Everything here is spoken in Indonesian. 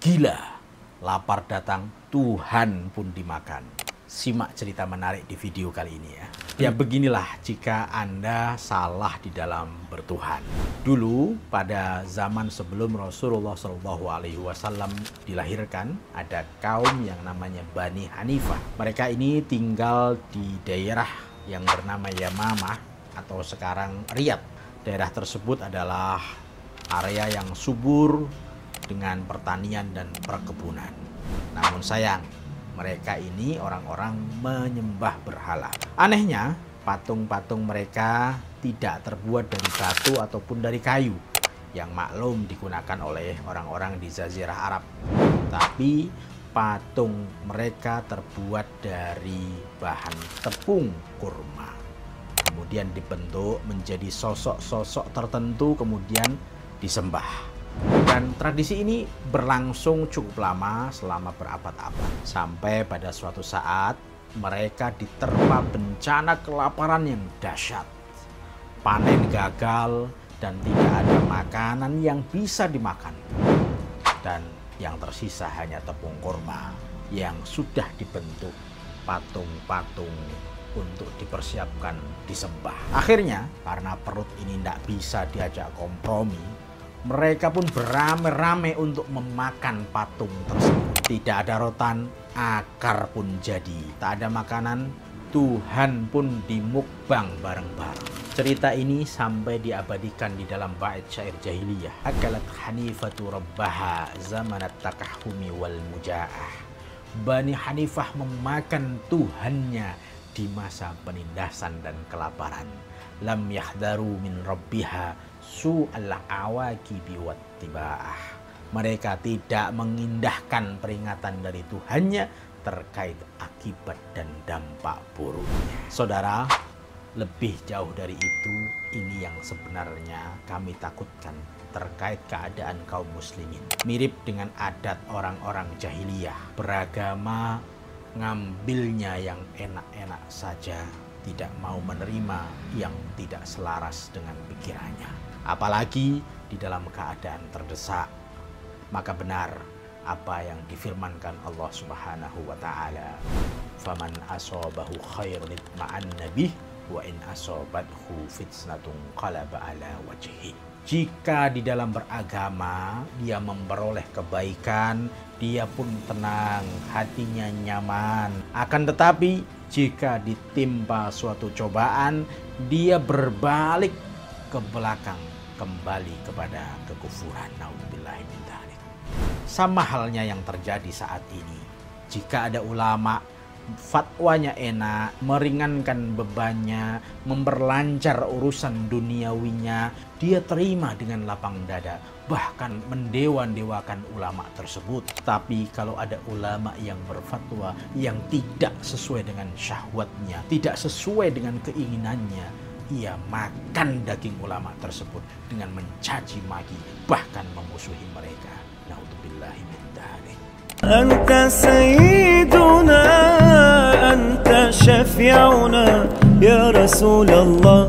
gila, lapar datang, Tuhan pun dimakan. Simak cerita menarik di video kali ini ya. Ya beginilah jika Anda salah di dalam bertuhan. Dulu pada zaman sebelum Rasulullah SAW dilahirkan, ada kaum yang namanya Bani Hanifah. Mereka ini tinggal di daerah yang bernama Yamamah atau sekarang Riyadh. Daerah tersebut adalah area yang subur dengan pertanian dan perkebunan. Namun sayang, mereka ini orang-orang menyembah berhala. Anehnya, patung-patung mereka tidak terbuat dari batu ataupun dari kayu yang maklum digunakan oleh orang-orang di Jazirah Arab. Tapi patung mereka terbuat dari bahan tepung kurma. Kemudian dibentuk menjadi sosok-sosok tertentu, kemudian disembah. Dan tradisi ini berlangsung cukup lama, selama berabad-abad. Sampai pada suatu saat mereka diterpa bencana kelaparan yang dahsyat. Panen gagal dan tidak ada makanan yang bisa dimakan. Dan yang tersisa hanya tepung kurma yang sudah dibentuk patung-patung untuk dipersiapkan disembah. Akhirnya karena perut ini tidak bisa diajak kompromi, mereka pun beramai-ramai untuk memakan patung tersebut. Tidak ada rotan, akar pun jadi. Tak ada makanan, Tuhan pun dimukbang bareng-bareng. Cerita ini sampai diabadikan di dalam bait syair jahiliyah. Akalat Hanifatu rabbaha zamanat takahumi wal muja'ah. Bani Hanifah memakan Tuhannya di masa penindasan dan kelaparan. Lam yahdaru min rabbiha su'al awaqibi wattiba'ah. Mereka tidak mengindahkan peringatan dari Tuhannya terkait akibat dan dampak buruknya. Saudara, lebih jauh dari itu, ini yang sebenarnya kami takutkan terkait keadaan kaum muslimin. Mirip dengan adat orang-orang jahiliyah, beragama ngambilnya yang enak-enak saja, tidak mau menerima yang tidak selaras dengan pikirannya. Apalagi di dalam keadaan terdesak. Maka benar apa yang difirmankan Allah Subhanahu wa taala, "Faman asabahu khairun itma'anna bih wa in asabathu fitnatun qalaba ala wajhi." Jika di dalam beragama dia memperoleh kebaikan, dia pun tenang, hatinya nyaman. Akan tetapi jika ditimpa suatu cobaan, dia berbalik ke belakang, kembali kepada kekufuran. Nauzubillahi min dzalik. Sama halnya yang terjadi saat ini. Jika ada ulama fatwanya enak, meringankan bebannya, memperlancar urusan duniawinya, dia terima dengan lapang dada, bahkan mendewa-dewakan ulama tersebut. Tapi kalau ada ulama yang berfatwa yang tidak sesuai dengan syahwatnya, tidak sesuai dengan keinginannya, ia makan daging ulama tersebut dengan mencaci maki, bahkan memusuhi mereka. Naudzubillahi min dzalik. Anta sayyiduna, anta syafi'una, ya Rasulullah.